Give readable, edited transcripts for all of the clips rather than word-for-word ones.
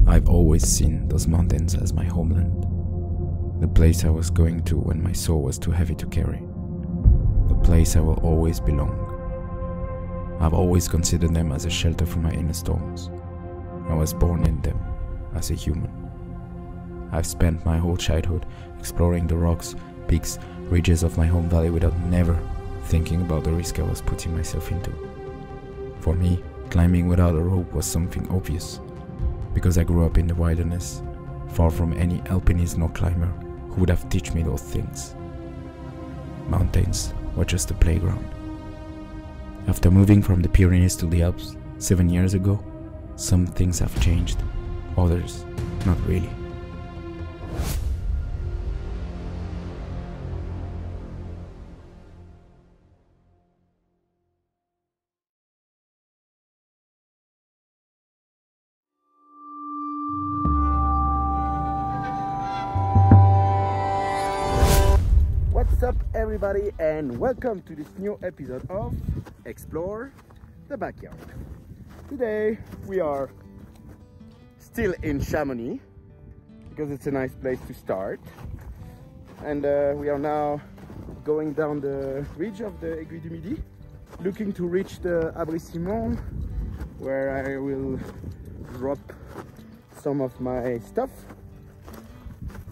I've always seen those mountains as my homeland, the place I was going to when my soul was too heavy to carry, the place I will always belong. I've always considered them as a shelter from my inner storms. I was born in them as a human. I've spent my whole childhood exploring the rocks, peaks, ridges of my home valley without never thinking about the risk I was putting myself into. For me, climbing without a rope was something obvious, because I grew up in the wilderness, far from any alpinist nor climber who would have taught me those things. Mountains were just a playground. After moving from the Pyrenees to the Alps 7 years ago, some things have changed, others not really. What's up everybody, and welcome to this new episode of Explore the Backyard. Today we are still in Chamonix because it's a nice place to start, and we are now going down the ridge of the Aiguille du Midi, looking to reach the Abri-Simon, where I will drop some of my stuff.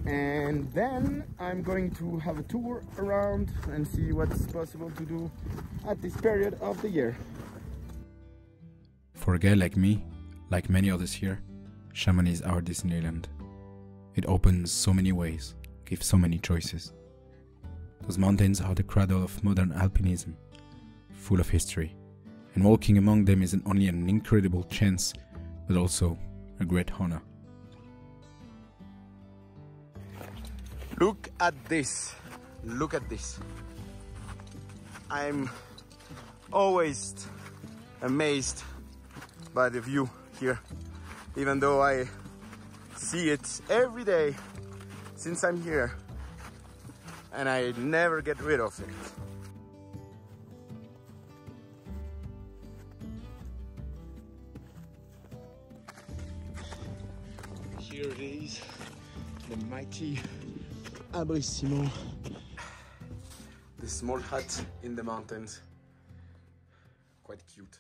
And then I'm going to have a tour around and see what's possible to do at this period of the year. For a guy like me, like many others here, Chamonix is our Disneyland. It opens so many ways, gives so many choices. Those mountains are the cradle of modern alpinism, full of history, and walking among them isn't only an incredible chance, but also a great honor. Look at this, look at this. I'm always amazed by the view here, even though I see it every day since I'm here, and I never get rid of it. Here it is, the mighty Abri-Simon, the small hut in the mountains. Quite cute.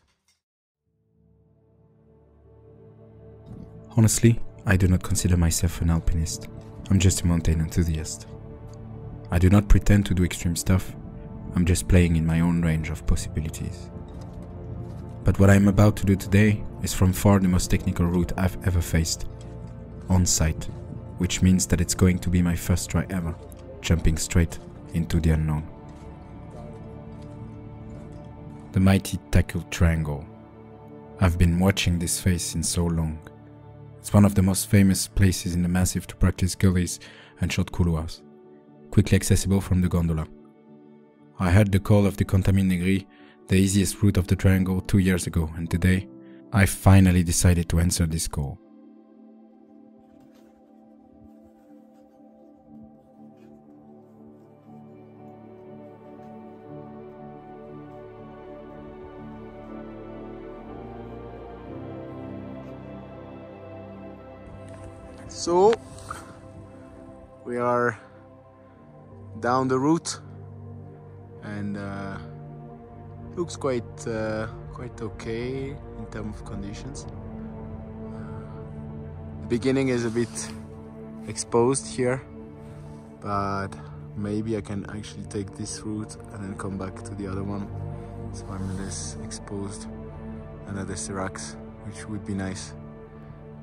Honestly, I do not consider myself an alpinist. I'm just a mountain enthusiast. I do not pretend to do extreme stuff. I'm just playing in my own range of possibilities. But what I'm about to do today is from far the most technical route I've ever faced, on site, which means that it's going to be my first try ever, jumping straight into the unknown. The mighty Tackle Triangle. I've been watching this face since so long. It's one of the most famous places in the massif to practice gullies and short couloirs, quickly accessible from the gondola. I heard the call of the Contamine Negri, the easiest route of the triangle, 2 years ago, and today I finally decided to answer this call. So we are down the route, and looks quite okay in terms of conditions. The beginning is a bit exposed here, but maybe I can actually take this route and then come back to the other one, so I'm less exposed under the seracs, which would be nice,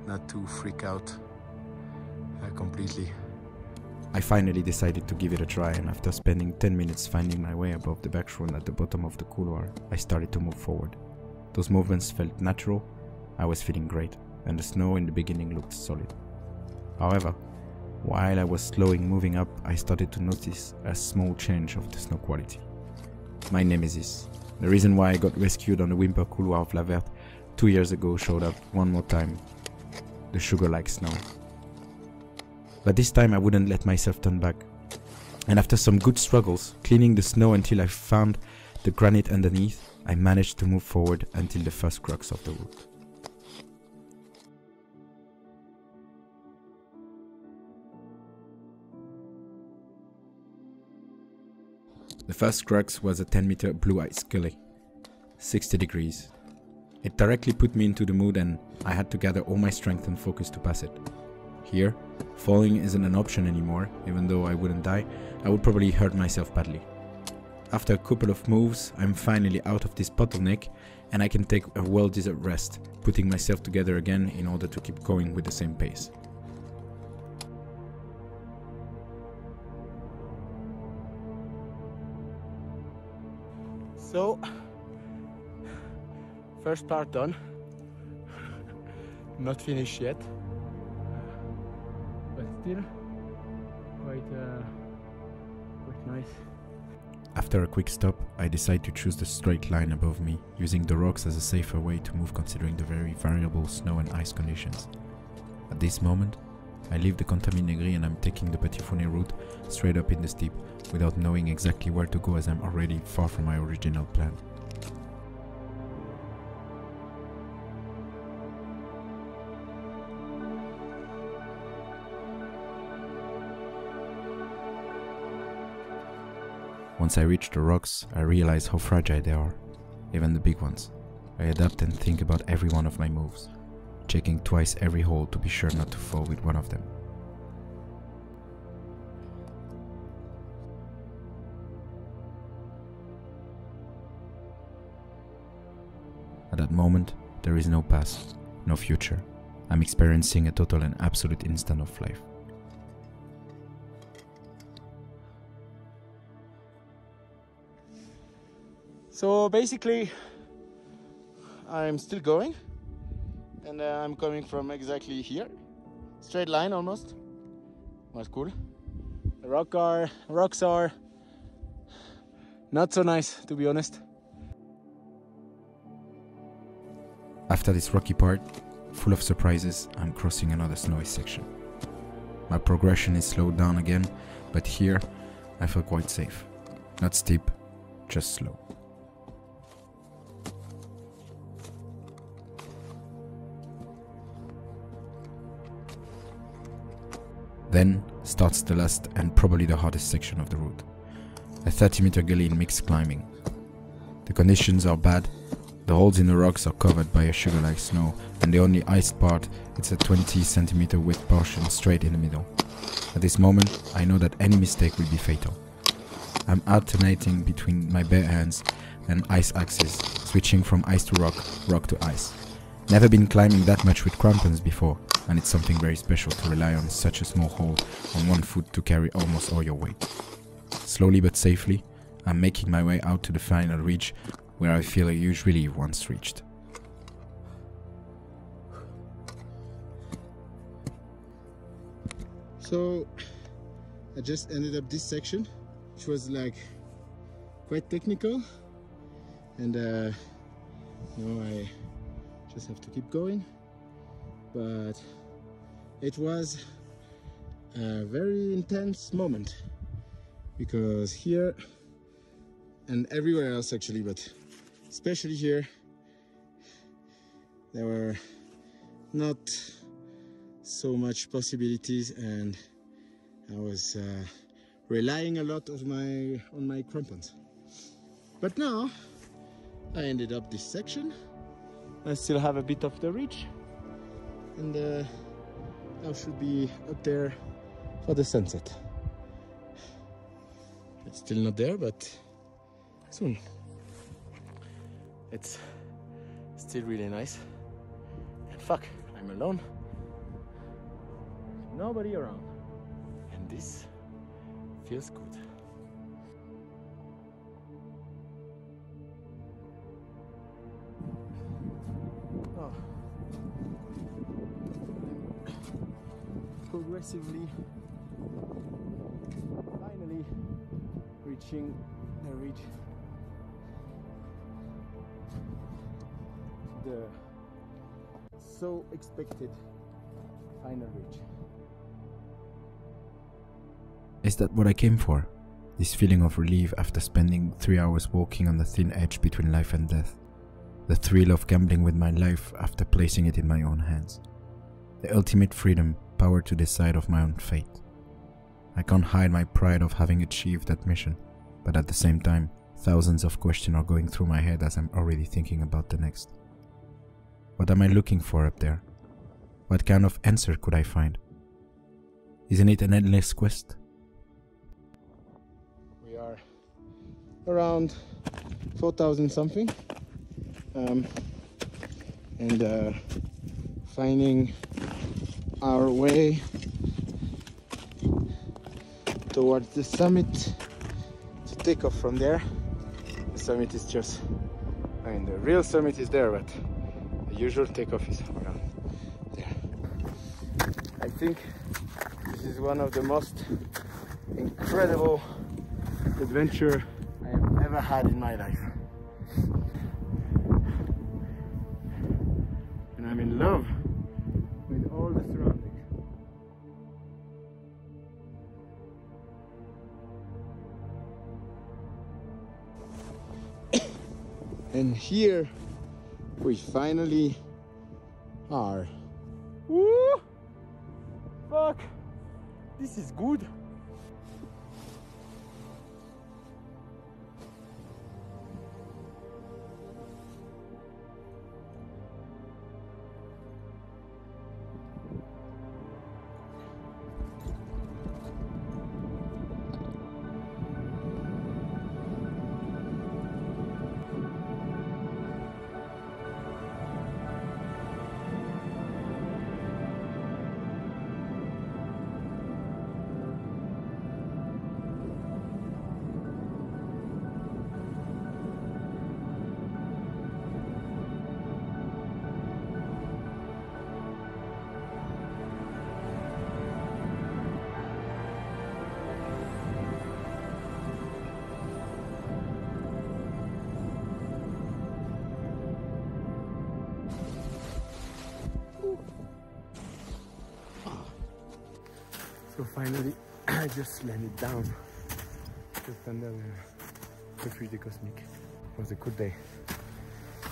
not to freak out completely. I finally decided to give it a try, and after spending 10 minutes finding my way above the backroom at the bottom of the couloir, I started to move forward. Those movements felt natural, I was feeling great, and the snow in the beginning looked solid. However, while I was slowly moving up, I started to notice a small change of the snow quality. My nemesis, the reason why I got rescued on the Wimper couloir of La Verte 2 years ago, showed up one more time: the sugar-like snow. But this time I wouldn't let myself turn back, and after some good struggles, cleaning the snow until I found the granite underneath, I managed to move forward until the first crux of the route. first crux was a 10-meter blue ice gully, 60 degrees. It directly put me into the mood and I had to gather all my strength and focus to pass it. Here, falling isn't an option anymore. Even though I wouldn't die, I would probably hurt myself badly. After a couple of moves, I'm finally out of this bottleneck and I can take a well-deserved rest, putting myself together again in order to keep going with the same pace. So, first part done. Not finished yet, but still quite nice. After a quick stop, I decide to choose the straight line above me, using the rocks as a safer way to move considering the very variable snow and ice conditions. At this moment, I leave the Chamonix and I'm taking the Petit Founet route straight up in the steep, without knowing exactly where to go as I'm already far from my original plan. Once I reach the rocks, I realize how fragile they are, even the big ones. I adapt and think about every one of my moves, checking twice every hole to be sure not to fall with one of them. At that moment, there is no past, no future. I'm experiencing a total and absolute instant of life. So basically, I'm still going, and I'm coming from exactly here, straight line almost. Was cool. The rocks are not so nice, to be honest. After this rocky part, full of surprises, I'm crossing another snowy section. My progression is slowed down again, but here I feel quite safe. Not steep, just slow. Then starts the last and probably the hardest section of the route. A 30-meter gully in mixed climbing. The conditions are bad. The holes in the rocks are covered by a sugar-like snow, and the only iced part is a 20-centimeter width portion straight in the middle. At this moment, I know that any mistake will be fatal. I'm alternating between my bare hands and ice axes, switching from ice to rock, rock to ice. Never been climbing that much with crampons before, and it's something very special to rely on such a small hole on one foot to carry almost all your weight. Slowly but safely, I'm making my way out to the final reach, where I feel a huge relief once reached. So I just ended up this section, which was like quite technical, and I just have to keep going. But it was a very intense moment, because here and everywhere else actually, but especially here, there were not so much possibilities, and I was relying a lot on my crampons. But now I ended up this section. I still have a bit of the reach, and I should be up there for the sunset. It's still not there, but soon. It's still really nice. And fuck, I'm alone. Nobody around. And this feels good. Oh. Progressively, finally reaching the ridge. The so expected final ridge. Is that what I came for? This feeling of relief after spending 3 hours walking on the thin edge between life and death. The thrill of gambling with my life after placing it in my own hands. The ultimate freedom, power to decide of my own fate. I can't hide my pride of having achieved that mission, but at the same time, thousands of questions are going through my head as I'm already thinking about the next. What am I looking for up there? What kind of answer could I find? Isn't it an endless quest? We are around 4,000 something, and finding our way towards the summit to take off from there. The summit is just, I mean, the real summit is there, but the usual takeoff is around there. I think this is one of the most incredible adventure I have ever had in my life. And I'm in love with all the surroundings. And here we finally are. Woo! Fuck! This is good. So finally, I just landed down just under the Refuge des Cosmiques. It was a good day.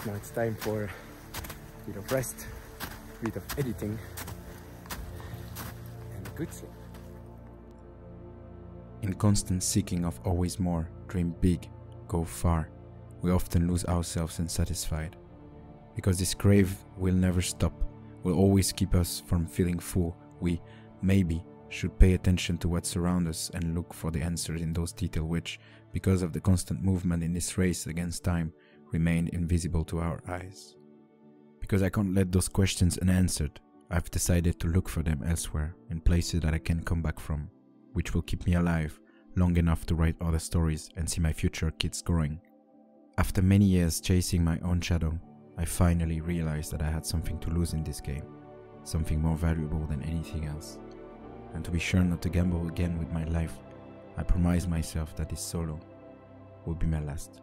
Now it's time for a bit of rest, a bit of editing, and a good sleep. In constant seeking of always more, dream big, go far, we often lose ourselves unsatisfied. Because this crave will never stop, will always keep us from feeling full, we, maybe, should pay attention to what surrounds us and look for the answers in those details which, because of the constant movement in this race against time, remain invisible to our eyes. Because I can't let those questions unanswered, I've decided to look for them elsewhere, in places that I can come back from, which will keep me alive long enough to write other stories and see my future kids growing. After many years chasing my own shadow, I finally realized that I had something to lose in this game, something more valuable than anything else. And to be sure not to gamble again with my life, I promised myself that this solo will be my last.